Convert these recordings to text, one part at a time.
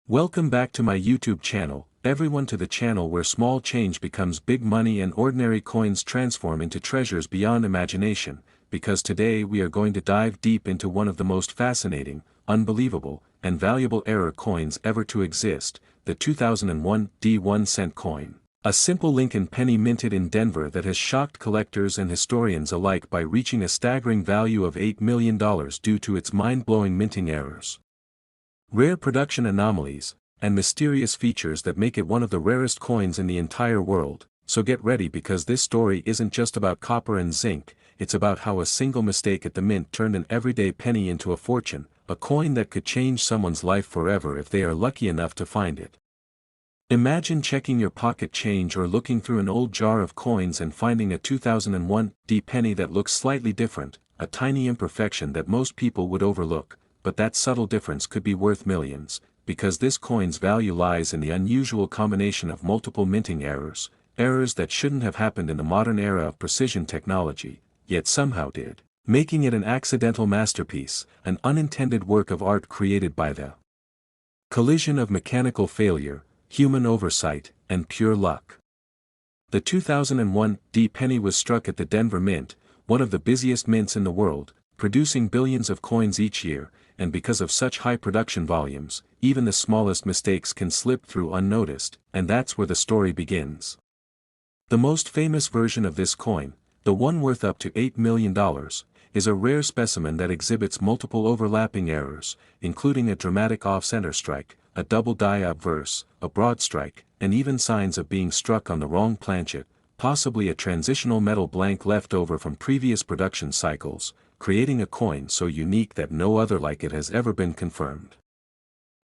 Welcome back to my YouTube channel, everyone, to the channel where small change becomes big money and ordinary coins transform into treasures beyond imagination, because today we are going to dive deep into one of the most fascinating, unbelievable, and valuable error coins ever to exist, the 2001 D1 cent coin. A simple Lincoln penny minted in Denver that has shocked collectors and historians alike by reaching a staggering value of $8 million due to its mind-blowing minting errors, rare production anomalies, and mysterious features that make it one of the rarest coins in the entire world. So get ready, because this story isn't just about copper and zinc, it's about how a single mistake at the mint turned an everyday penny into a fortune, a coin that could change someone's life forever if they are lucky enough to find it. Imagine checking your pocket change or looking through an old jar of coins and finding a 2001 D penny that looks slightly different, a tiny imperfection that most people would overlook, but that subtle difference could be worth millions, because this coin's value lies in the unusual combination of multiple minting errors, errors that shouldn't have happened in the modern era of precision technology, yet somehow did, making it an accidental masterpiece, an unintended work of art created by the collision of mechanical failure, human oversight, and pure luck. The 2001 D penny was struck at the Denver Mint, one of the busiest mints in the world, producing billions of coins each year, and because of such high production volumes, even the smallest mistakes can slip through unnoticed, and that's where the story begins. The most famous version of this coin, the one worth up to $8 million, is a rare specimen that exhibits multiple overlapping errors, including a dramatic off-center strike, a double die obverse, a broad strike, and even signs of being struck on the wrong planchet, possibly a transitional metal blank left over from previous production cycles, creating a coin so unique that no other like it has ever been confirmed.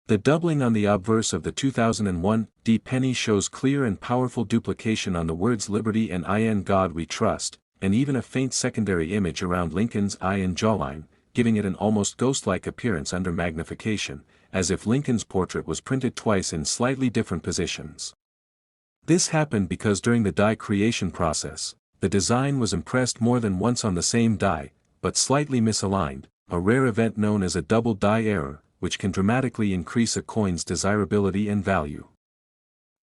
The doubling on the obverse of the 2001 D penny shows clear and powerful duplication on the words "Liberty" and "In God We Trust," and even a faint secondary image around Lincoln's eye and jawline, giving it an almost ghost-like appearance under magnification, as if Lincoln's portrait was printed twice in slightly different positions. This happened because during the die creation process, the design was impressed more than once on the same die, but slightly misaligned, a rare event known as a double die error, which can dramatically increase a coin's desirability and value.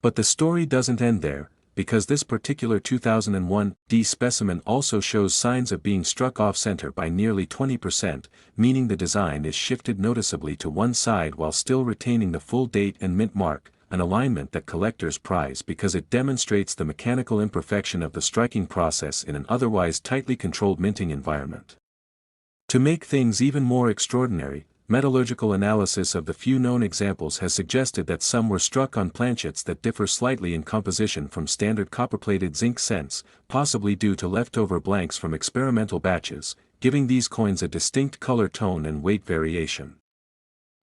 But the story doesn't end there, because this particular 2001 D specimen also shows signs of being struck off-center by nearly 20%, meaning the design is shifted noticeably to one side while still retaining the full date and mint mark, an alignment that collectors prize because it demonstrates the mechanical imperfection of the striking process in an otherwise tightly controlled minting environment. To make things even more extraordinary, metallurgical analysis of the few known examples has suggested that some were struck on planchets that differ slightly in composition from standard copper-plated zinc cents, possibly due to leftover blanks from experimental batches, giving these coins a distinct color tone and weight variation.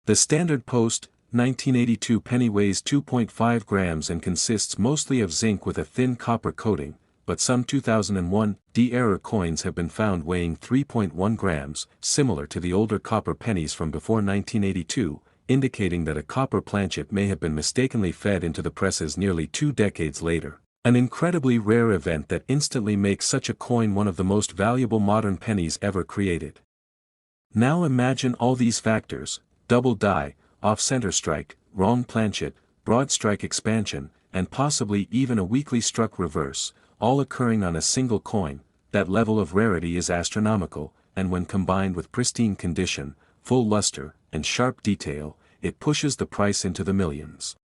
The standard post 1982 penny weighs 2.5 grams and consists mostly of zinc with a thin copper coating, but some 2001 D error coins have been found weighing 3.1 grams, similar to the older copper pennies from before 1982, indicating that a copper planchet may have been mistakenly fed into the presses nearly 2 decades later. An incredibly rare event that instantly makes such a coin one of the most valuable modern pennies ever created. Now imagine all these factors: double die, off-center strike, wrong planchet, broad strike expansion, and possibly even a weakly struck reverse, all occurring on a single coin. That level of rarity is astronomical, and when combined with pristine condition, full luster, and sharp detail, it pushes the price into the millions.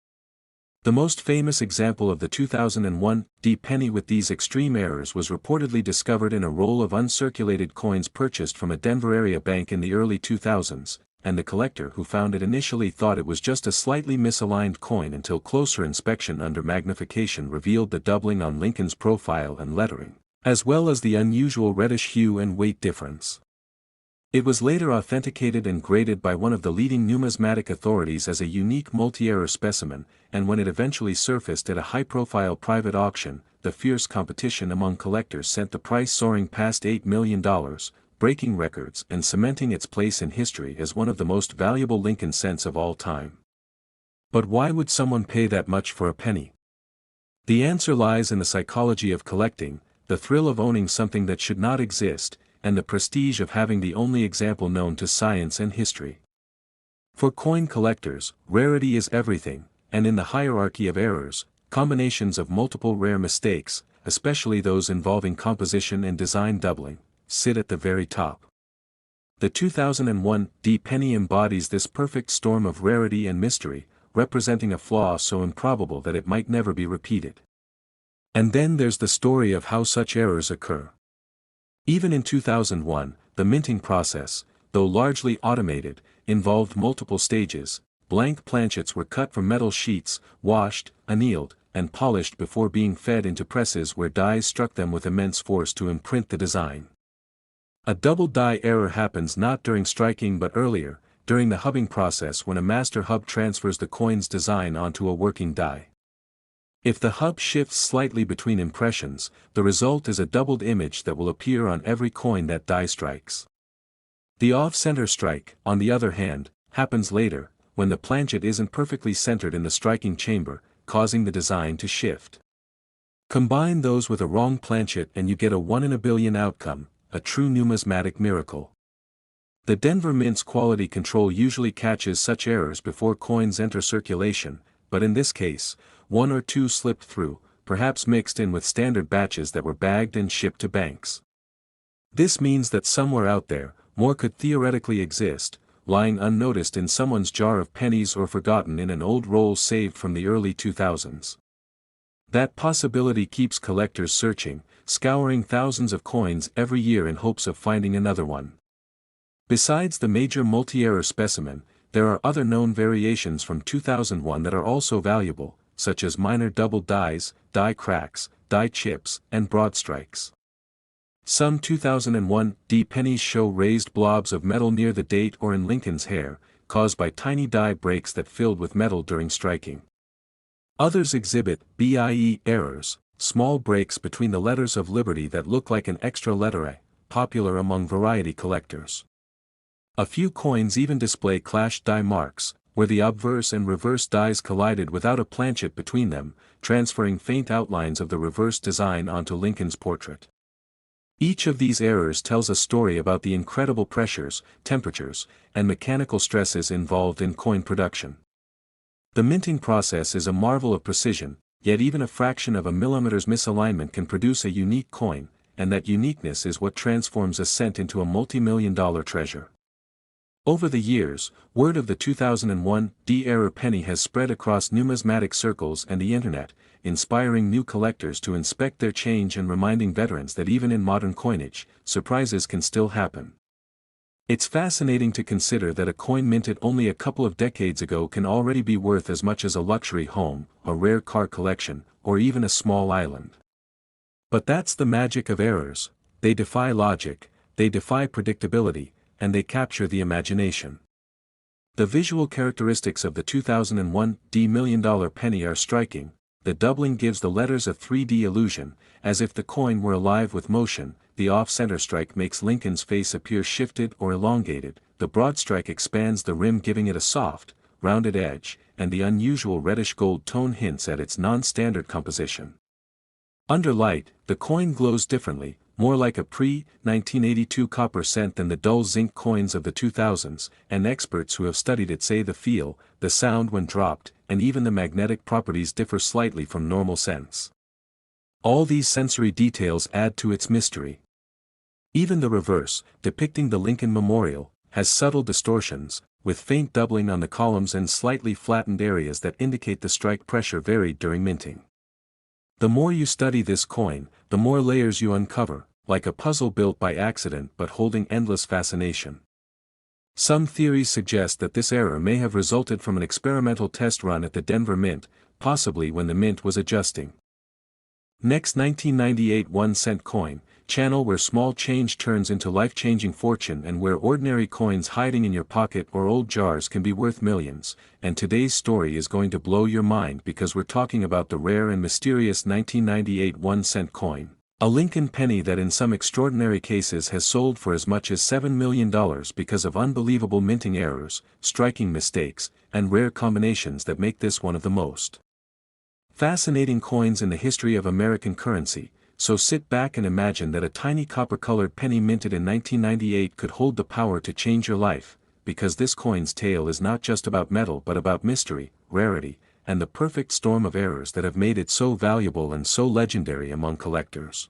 The most famous example of the 2001 D penny with these extreme errors was reportedly discovered in a roll of uncirculated coins purchased from a Denver area bank in the early 2000s, and the collector who found it initially thought it was just a slightly misaligned coin until closer inspection under magnification revealed the doubling on Lincoln's profile and lettering, as well as the unusual reddish hue and weight difference. It was later authenticated and graded by one of the leading numismatic authorities as a unique multi-error specimen, and when it eventually surfaced at a high-profile private auction, the fierce competition among collectors sent the price soaring past $8 million, breaking records and cementing its place in history as one of the most valuable Lincoln cents of all time. But why would someone pay that much for a penny? The answer lies in the psychology of collecting, the thrill of owning something that should not exist, and the prestige of having the only example known to science and history. For coin collectors, rarity is everything, and in the hierarchy of errors, combinations of multiple rare mistakes, especially those involving composition and design doubling, sit at the very top. The 2001 Penny embodies this perfect storm of rarity and mystery, representing a flaw so improbable that it might never be repeated. And then there's the story of how such errors occur. Even in 2001, the minting process, though largely automated, involved multiple stages. Blank planchets were cut from metal sheets, washed, annealed, and polished before being fed into presses where dies struck them with immense force to imprint the design. A double die error happens not during striking but earlier, during the hubbing process when a master hub transfers the coin's design onto a working die. If the hub shifts slightly between impressions, the result is a doubled image that will appear on every coin that die strikes. The off-center strike, on the other hand, happens later, when the planchet isn't perfectly centered in the striking chamber, causing the design to shift. Combine those with a wrong planchet and you get a 1 in a billion outcome, a true numismatic miracle. The Denver Mint's quality control usually catches such errors before coins enter circulation, but in this case, one or two slipped through, perhaps mixed in with standard batches that were bagged and shipped to banks. This means that somewhere out there, more could theoretically exist, lying unnoticed in someone's jar of pennies or forgotten in an old roll saved from the early 2000s. That possibility keeps collectors searching, scouring thousands of coins every year in hopes of finding another one. Besides the major multi-error specimen, there are other known variations from 2001 that are also valuable, such as minor double dies, die cracks, die chips, and broad strikes. Some 2001 pennies show raised blobs of metal near the date or in Lincoln's hair, caused by tiny die breaks that filled with metal during striking. Others exhibit BIE errors, small breaks between the letters of Liberty that look like an extra letter A, popular among variety collectors. A few coins even display clashed die marks, where the obverse and reverse dies collided without a planchet between them, transferring faint outlines of the reverse design onto Lincoln's portrait. Each of these errors tells a story about the incredible pressures, temperatures, and mechanical stresses involved in coin production. The minting process is a marvel of precision, yet even a fraction of a millimeter's misalignment can produce a unique coin, and that uniqueness is what transforms a cent into a multi-million-dollar treasure. Over the years, word of the 2001 error penny has spread across numismatic circles and the internet, inspiring new collectors to inspect their change and reminding veterans that even in modern coinage, surprises can still happen. It's fascinating to consider that a coin minted only a couple of decades ago can already be worth as much as a luxury home, a rare car collection, or even a small island. But that's the magic of errors: they defy logic, they defy predictability, and they capture the imagination. The visual characteristics of the 2001 million-dollar penny are striking. The doubling gives the letters a 3D illusion, as if the coin were alive with motion. The off-center strike makes Lincoln's face appear shifted or elongated, the broad strike expands the rim giving it a soft, rounded edge, and the unusual reddish-gold tone hints at its non-standard composition. Under light, the coin glows differently, more like a pre-1982 copper cent than the dull zinc coins of the 2000s, and experts who have studied it say the feel, the sound when dropped, and even the magnetic properties differ slightly from normal cents. All these sensory details add to its mystery. Even the reverse, depicting the Lincoln Memorial, has subtle distortions, with faint doubling on the columns and slightly flattened areas that indicate the strike pressure varied during minting. The more you study this coin, the more layers you uncover, like a puzzle built by accident but holding endless fascination. Some theories suggest that this error may have resulted from an experimental test run at the Denver Mint, possibly when the mint was adjusting. Next, 1998 1-cent coin, channel where small change turns into life-changing fortune and where ordinary coins hiding in your pocket or old jars can be worth millions, and today's story is going to blow your mind because we're talking about the rare and mysterious 1998 1-cent coin, a Lincoln penny that in some extraordinary cases has sold for as much as $7 million because of unbelievable minting errors, striking mistakes, and rare combinations that make this one of the most fascinating coins in the history of American currency. So sit back and imagine that a tiny copper-colored penny minted in 1998 could hold the power to change your life, because this coin's tale is not just about metal but about mystery, rarity, and the perfect storm of errors that have made it so valuable and so legendary among collectors.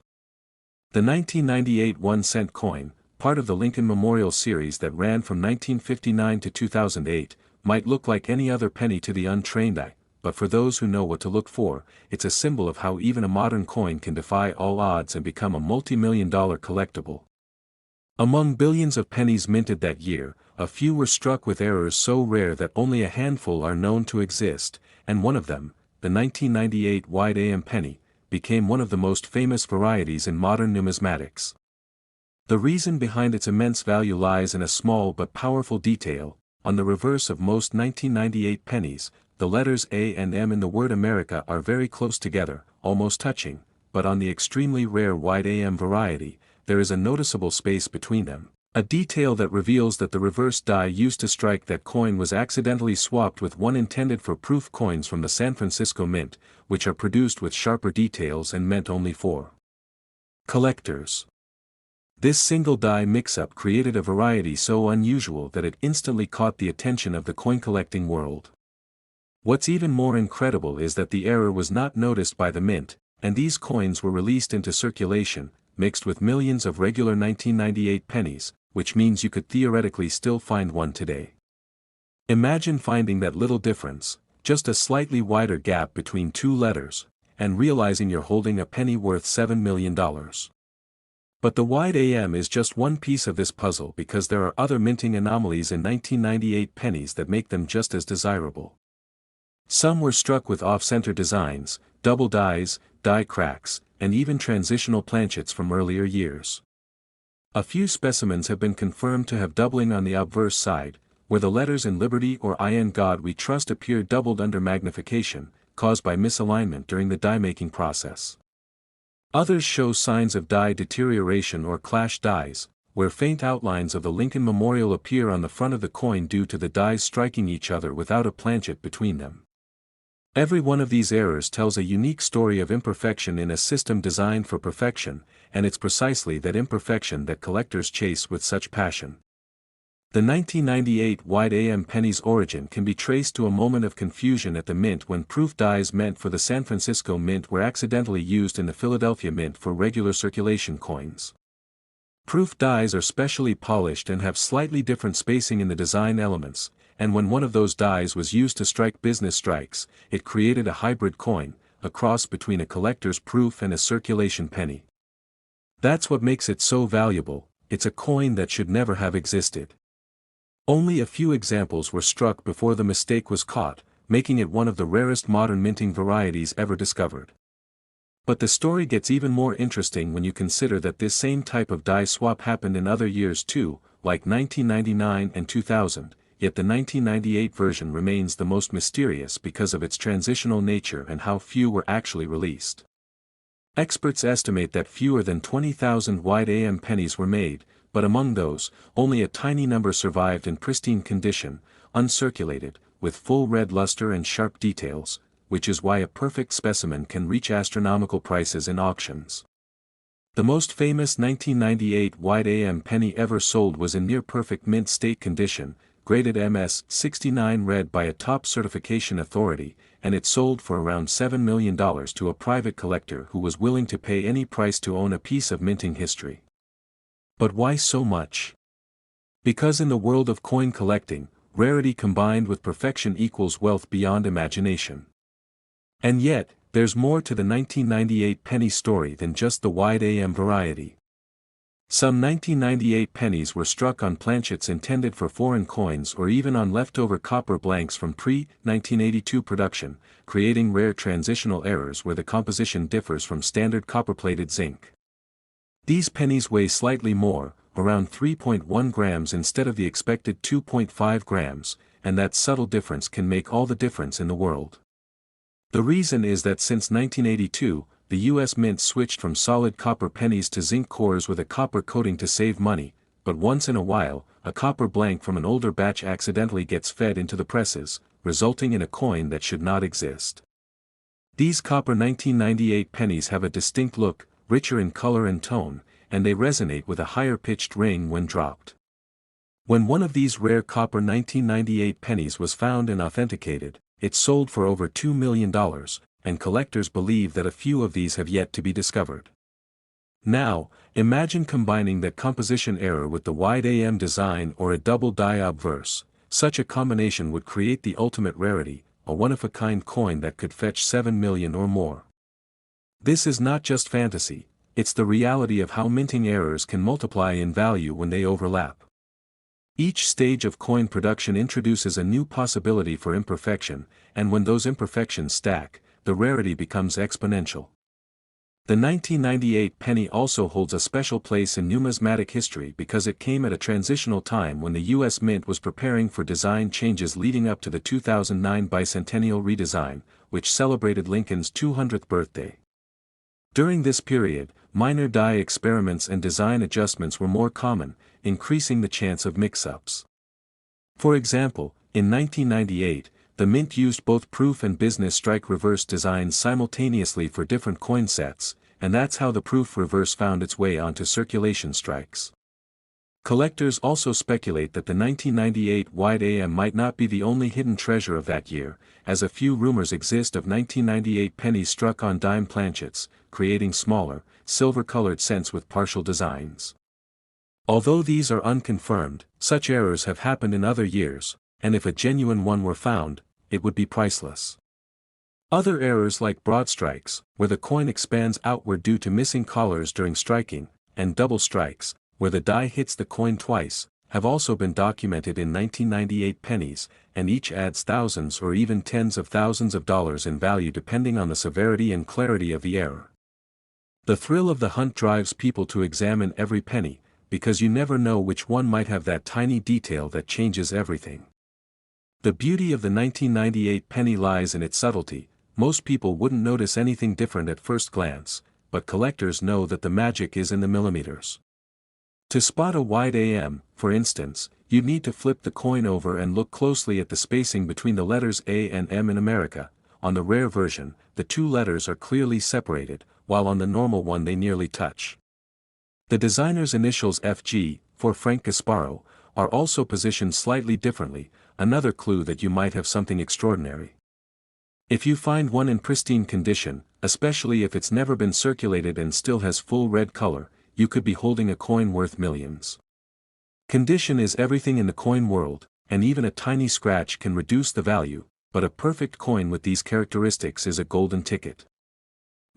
The 1998 1-cent coin, part of the Lincoln Memorial series that ran from 1959 to 2008, might look like any other penny to the untrained eye, but for those who know what to look for, it's a symbol of how even a modern coin can defy all odds and become a multi-million-dollar collectible. Among billions of pennies minted that year, a few were struck with errors so rare that only a handful are known to exist, and one of them, the 1998 wide AM penny, became one of the most famous varieties in modern numismatics. The reason behind its immense value lies in a small but powerful detail. On the reverse of most 1998 pennies, the letters A and M in the word America are very close together, almost touching, but on the extremely rare wide AM variety, there is a noticeable space between them, a detail that reveals that the reverse die used to strike that coin was accidentally swapped with one intended for proof coins from the San Francisco Mint, which are produced with sharper details and meant only for collectors. This single die mix-up created a variety so unusual that it instantly caught the attention of the coin-collecting world. What's even more incredible is that the error was not noticed by the mint, and these coins were released into circulation, mixed with millions of regular 1998 pennies, which means you could theoretically still find one today. Imagine finding that little difference, just a slightly wider gap between two letters, and realizing you're holding a penny worth $7 million. But the wide AM is just one piece of this puzzle because there are other minting anomalies in 1998 pennies that make them just as desirable. Some were struck with off-center designs, double dies, die cracks, and even transitional planchets from earlier years. A few specimens have been confirmed to have doubling on the obverse side, where the letters in Liberty or In God We Trust appear doubled under magnification, caused by misalignment during the die-making process. Others show signs of die deterioration or clash dies, where faint outlines of the Lincoln Memorial appear on the front of the coin due to the dies striking each other without a planchet between them. Every one of these errors tells a unique story of imperfection in a system designed for perfection, and it's precisely that imperfection that collectors chase with such passion. The 1998 wide AM penny's origin can be traced to a moment of confusion at the mint when proof dies meant for the San Francisco Mint were accidentally used in the Philadelphia Mint for regular circulation coins. Proof dies are specially polished and have slightly different spacing in the design elements, and when one of those dies was used to strike business strikes, it created a hybrid coin, a cross between a collector's proof and a circulation penny. That's what makes it so valuable. It's a coin that should never have existed. Only a few examples were struck before the mistake was caught, making it one of the rarest modern minting varieties ever discovered. But the story gets even more interesting when you consider that this same type of die swap happened in other years too, like 1999 and 2000, yet the 1998 version remains the most mysterious because of its transitional nature and how few were actually released. Experts estimate that fewer than 20,000 wide AM pennies were made, but among those, only a tiny number survived in pristine condition, uncirculated, with full red luster and sharp details, which is why a perfect specimen can reach astronomical prices in auctions. The most famous 1998 wide AM penny ever sold was in near-perfect mint state condition, graded MS 69 red by a top certification authority, and it sold for around $7 million to a private collector who was willing to pay any price to own a piece of minting history. But why so much? Because in the world of coin collecting, rarity combined with perfection equals wealth beyond imagination. And yet, there's more to the 1998 penny story than just the wide AM variety. Some 1998 pennies were struck on planchets intended for foreign coins or even on leftover copper blanks from pre-1982 production, creating rare transitional errors where the composition differs from standard copper-plated zinc. These pennies weigh slightly more, around 3.1 grams instead of the expected 2.5 grams, and that subtle difference can make all the difference in the world. The reason is that since 1982, the U.S. Mint switched from solid copper pennies to zinc cores with a copper coating to save money, but once in a while, a copper blank from an older batch accidentally gets fed into the presses, resulting in a coin that should not exist. These copper 1998 pennies have a distinct look, richer in color and tone, and they resonate with a higher-pitched ring when dropped. When one of these rare copper 1998 pennies was found and authenticated, it sold for over $2 million, and collectors believe that a few of these have yet to be discovered. Now, imagine combining that composition error with the wide AM design or a double die obverse. Such a combination would create the ultimate rarity, a one-of-a-kind coin that could fetch 7 million or more. This is not just fantasy, it's the reality of how minting errors can multiply in value when they overlap. Each stage of coin production introduces a new possibility for imperfection, and when those imperfections stack, the rarity becomes exponential. The 1998 penny also holds a special place in numismatic history because it came at a transitional time when the U.S. Mint was preparing for design changes leading up to the 2009 bicentennial redesign, which celebrated Lincoln's 200th birthday. During this period, minor die experiments and design adjustments were more common, increasing the chance of mix-ups. For example, in 1998, the Mint used both proof and business strike reverse designs simultaneously for different coin sets, and that's how the proof reverse found its way onto circulation strikes. Collectors also speculate that the 1998 wide AM might not be the only hidden treasure of that year, as a few rumors exist of 1998 pennies struck on dime planchets, creating smaller, silver-colored cents with partial designs. Although these are unconfirmed, such errors have happened in other years, and if a genuine one were found, it would be priceless. Other errors like broad strikes, where the coin expands outward due to missing collars during striking, and double strikes, where the die hits the coin twice, have also been documented in 1998 pennies, and each adds thousands or even tens of thousands of dollars in value depending on the severity and clarity of the error. The thrill of the hunt drives people to examine every penny, because you never know which one might have that tiny detail that changes everything. The beauty of the 1998 penny lies in its subtlety. Most people wouldn't notice anything different at first glance, but collectors know that the magic is in the millimeters. To spot a wide AM, for instance, you'd need to flip the coin over and look closely at the spacing between the letters A and M in America. On the rare version, the two letters are clearly separated, while on the normal one they nearly touch. The designer's initials FG, for Frank Gasparo, are also positioned slightly differently, another clue that you might have something extraordinary. If you find one in pristine condition, especially if it's never been circulated and still has full red color, you could be holding a coin worth millions. Condition is everything in the coin world, and even a tiny scratch can reduce the value, but a perfect coin with these characteristics is a golden ticket.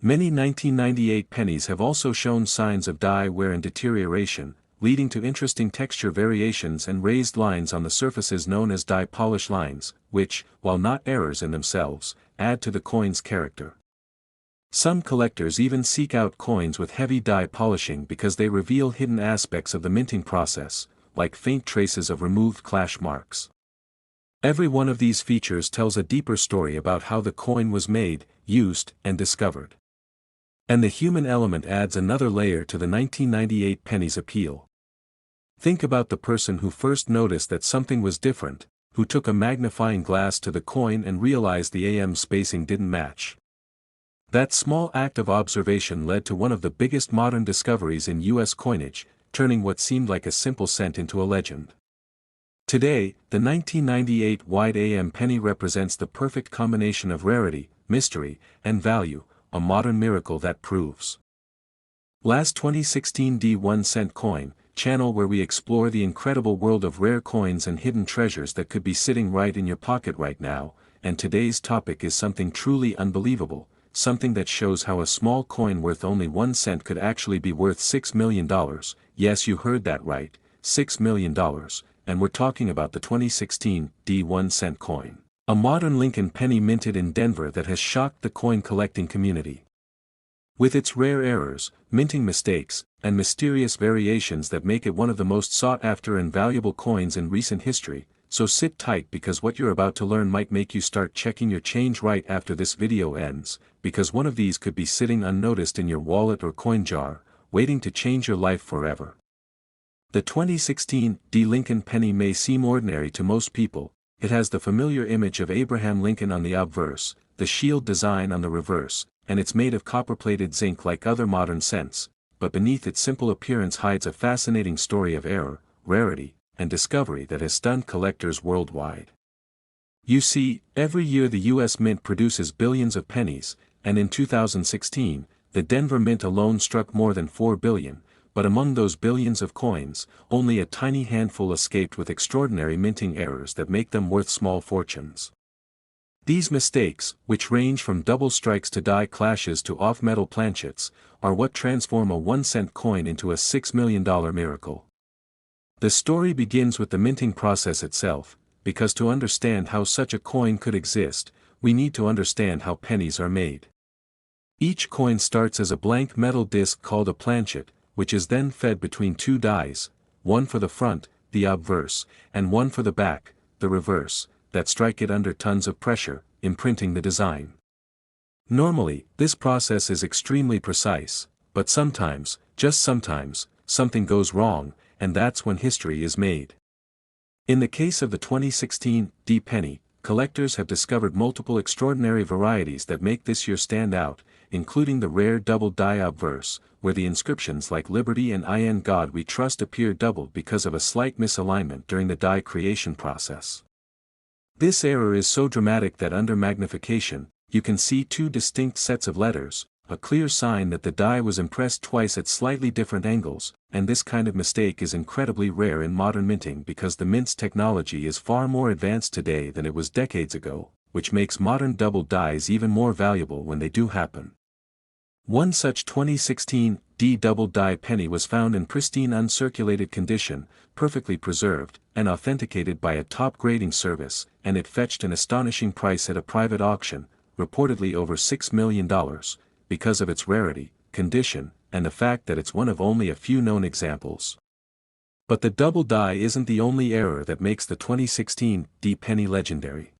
Many 1998 pennies have also shown signs of die wear and deterioration, leading to interesting texture variations and raised lines on the surfaces known as die polish lines, which, while not errors in themselves, add to the coin's character. Some collectors even seek out coins with heavy die polishing because they reveal hidden aspects of the minting process, like faint traces of removed clash marks. Every one of these features tells a deeper story about how the coin was made, used, and discovered. And the human element adds another layer to the 1998 penny's appeal. Think about the person who first noticed that something was different, who took a magnifying glass to the coin and realized the AM spacing didn't match. That small act of observation led to one of the biggest modern discoveries in U.S. coinage, turning what seemed like a simple cent into a legend. Today, the 1998 wide AM penny represents the perfect combination of rarity, mystery, and value, a modern miracle that proves. Last 2016 D1 cent coin, channel where we explore the incredible world of rare coins and hidden treasures that could be sitting right in your pocket right now, and today's topic is something truly unbelievable, something that shows how a small coin worth only 1 cent could actually be worth $6 million. Yes, you heard that right, $6 million, and we're talking about the 2016 D1 cent coin, a modern Lincoln penny minted in Denver that has shocked the coin collecting community. With its rare errors, minting mistakes, and mysterious variations that make it one of the most sought-after and valuable coins in recent history, so sit tight because what you're about to learn might make you start checking your change right after this video ends, because one of these could be sitting unnoticed in your wallet or coin jar, waiting to change your life forever. The 2016 D Lincoln penny may seem ordinary to most people. It has the familiar image of Abraham Lincoln on the obverse, the shield design on the reverse, and it's made of copper-plated zinc like other modern cents, but beneath its simple appearance hides a fascinating story of error, rarity, and discovery that has stunned collectors worldwide. You see, every year the U.S. Mint produces billions of pennies, and in 2016, the Denver Mint alone struck more than 4 billion, but among those billions of coins, only a tiny handful escaped with extraordinary minting errors that make them worth small fortunes. These mistakes, which range from double strikes to die clashes to off-metal planchets, are what transform a 1-cent coin into a $6 million miracle. The story begins with the minting process itself, because to understand how such a coin could exist, we need to understand how pennies are made. Each coin starts as a blank metal disc called a planchet, which is then fed between two dies, one for the front, the obverse, and one for the back, the reverse, that strike it under tons of pressure, imprinting the design. Normally, this process is extremely precise, but sometimes, just sometimes, something goes wrong, and that's when history is made. In the case of the 2016 D penny, collectors have discovered multiple extraordinary varieties that make this year stand out, including the rare double die obverse, where the inscriptions like Liberty and In God We Trust appear doubled because of a slight misalignment during the die creation process. This error is so dramatic that under magnification, you can see two distinct sets of letters, a clear sign that the die was impressed twice at slightly different angles, and this kind of mistake is incredibly rare in modern minting because the mint's technology is far more advanced today than it was decades ago, which makes modern double dies even more valuable when they do happen. One such 2016 D double die penny was found in pristine uncirculated condition, perfectly preserved, and authenticated by a top grading service, and it fetched an astonishing price at a private auction, reportedly over $6 million, because of its rarity, condition, and the fact that it's one of only a few known examples. But the double die isn't the only error that makes the 2016 D penny legendary.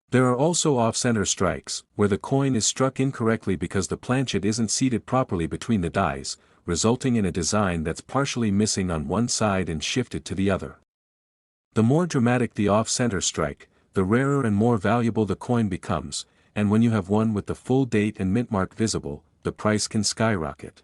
There are also off-center strikes, where the coin is struck incorrectly because the planchet isn't seated properly between the dies, resulting in a design that's partially missing on one side and shifted to the other. The more dramatic the off-center strike, the rarer and more valuable the coin becomes, and when you have one with the full date and mint mark visible, the price can skyrocket.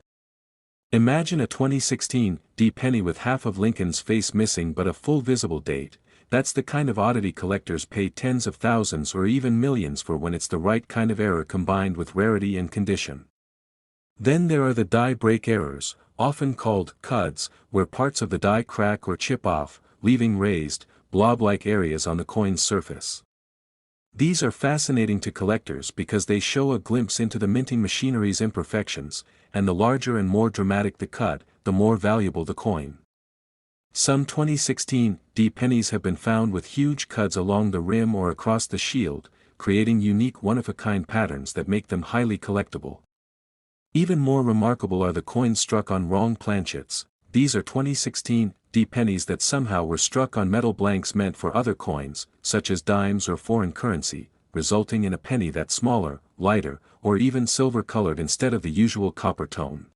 Imagine a 2016 D penny with half of Lincoln's face missing but a full visible date. That's the kind of oddity collectors pay tens of thousands or even millions for when it's the right kind of error combined with rarity and condition. Then there are the die break errors, often called cuds, where parts of the die crack or chip off, leaving raised, blob-like areas on the coin's surface. These are fascinating to collectors because they show a glimpse into the minting machinery's imperfections, and the larger and more dramatic the cud, the more valuable the coin. Some 2016 D pennies have been found with huge cuds along the rim or across the shield, creating unique one-of-a-kind patterns that make them highly collectible. Even more remarkable are the coins struck on wrong planchets. These are 2016 D pennies that somehow were struck on metal blanks meant for other coins, such as dimes or foreign currency, resulting in a penny that's smaller, lighter, or even silver-colored instead of the usual copper tone.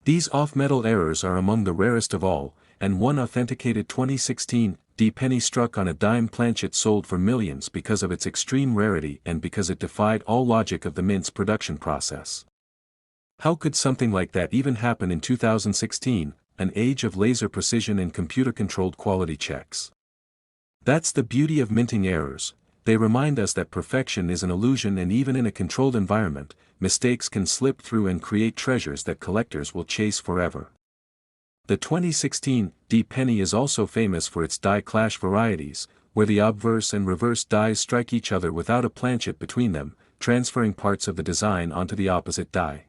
These off-metal errors are among the rarest of all, and one authenticated 2016 D penny struck on a dime planchet sold for millions because of its extreme rarity and because it defied all logic of the mint's production process. How could something like that even happen in 2016, an age of laser precision and computer-controlled quality checks? That's the beauty of minting errors. They remind us that perfection is an illusion, and even in a controlled environment, mistakes can slip through and create treasures that collectors will chase forever. The 2016 D penny is also famous for its die clash varieties, where the obverse and reverse dies strike each other without a planchet between them, transferring parts of the design onto the opposite die.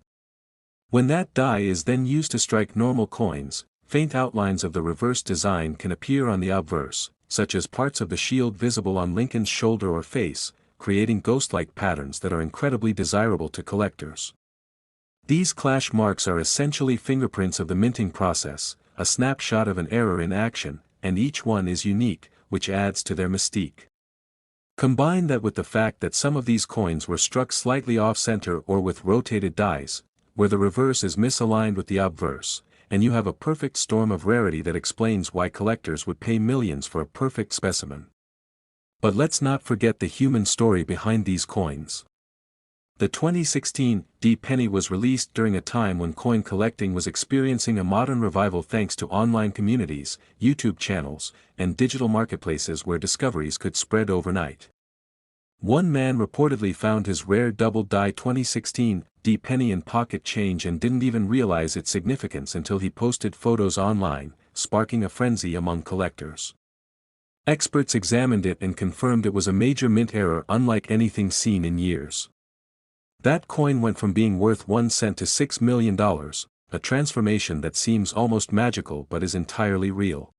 When that die is then used to strike normal coins, faint outlines of the reverse design can appear on the obverse, such as parts of the shield visible on Lincoln's shoulder or face, creating ghost-like patterns that are incredibly desirable to collectors. These clash marks are essentially fingerprints of the minting process, a snapshot of an error in action, and each one is unique, which adds to their mystique. Combine that with the fact that some of these coins were struck slightly off-center or with rotated dies, where the reverse is misaligned with the obverse, and you have a perfect storm of rarity that explains why collectors would pay millions for a perfect specimen. But let's not forget the human story behind these coins. The 2016 D penny was released during a time when coin collecting was experiencing a modern revival thanks to online communities, YouTube channels, and digital marketplaces where discoveries could spread overnight. One man reportedly found his rare double-die 2016 D penny in pocket change and didn't even realize its significance until he posted photos online, sparking a frenzy among collectors. Experts examined it and confirmed it was a major mint error unlike anything seen in years. That coin went from being worth 1 cent to $6 million, a transformation that seems almost magical but is entirely real.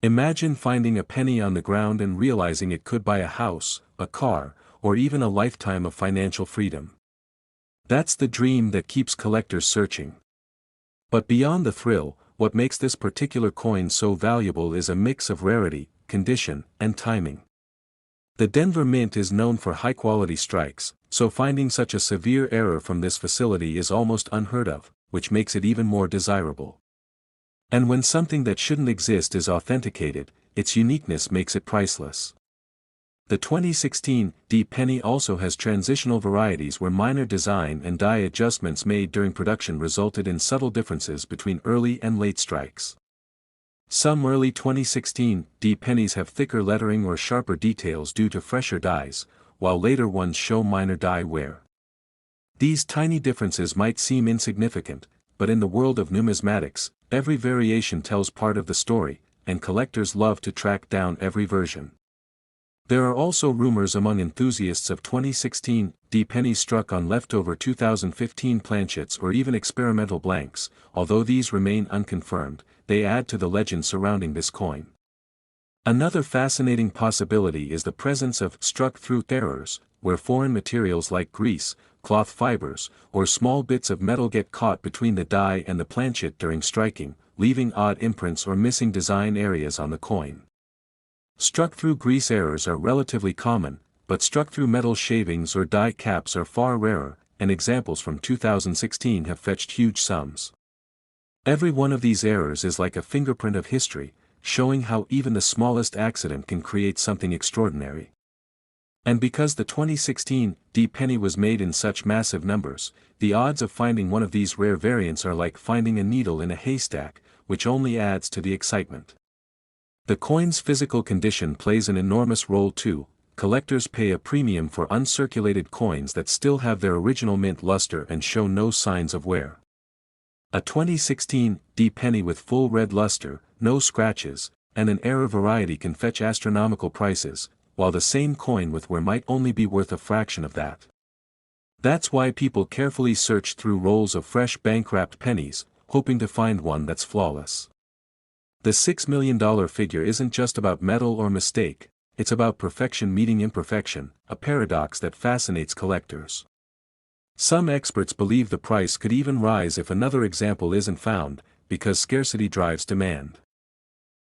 Imagine finding a penny on the ground and realizing it could buy a house, a car, or even a lifetime of financial freedom. That's the dream that keeps collectors searching. But beyond the thrill, what makes this particular coin so valuable is a mix of rarity, condition, and timing. The Denver Mint is known for high-quality strikes, so finding such a severe error from this facility is almost unheard of, which makes it even more desirable. And when something that shouldn't exist is authenticated, its uniqueness makes it priceless. The 2016 D penny also has transitional varieties where minor design and die adjustments made during production resulted in subtle differences between early and late strikes. Some early 2016 D pennies have thicker lettering or sharper details due to fresher dies, while later ones show minor die wear. These tiny differences might seem insignificant, but in the world of numismatics, every variation tells part of the story, and collectors love to track down every version. There are also rumors among enthusiasts of 2016 D pennies struck on leftover 2015 planchets or even experimental blanks. Although these remain unconfirmed, they add to the legend surrounding this coin. Another fascinating possibility is the presence of struck-through errors, where foreign materials like grease, cloth fibers, or small bits of metal get caught between the die and the planchet during striking, leaving odd imprints or missing design areas on the coin. Struck-through grease errors are relatively common, but struck-through metal shavings or die caps are far rarer, and examples from 2016 have fetched huge sums. Every one of these errors is like a fingerprint of history, showing how even the smallest accident can create something extraordinary. And because the 2016 D penny was made in such massive numbers, the odds of finding one of these rare variants are like finding a needle in a haystack, which only adds to the excitement. The coin's physical condition plays an enormous role too. Collectors pay a premium for uncirculated coins that still have their original mint luster and show no signs of wear. A 2016 D penny with full red luster, no scratches, and an error variety can fetch astronomical prices, while the same coin with wear might only be worth a fraction of that. That's why people carefully search through rolls of fresh bank-wrapped pennies, hoping to find one that's flawless. The $6 million figure isn't just about metal or mistake, it's about perfection meeting imperfection, a paradox that fascinates collectors. Some experts believe the price could even rise if another example isn't found, because scarcity drives demand.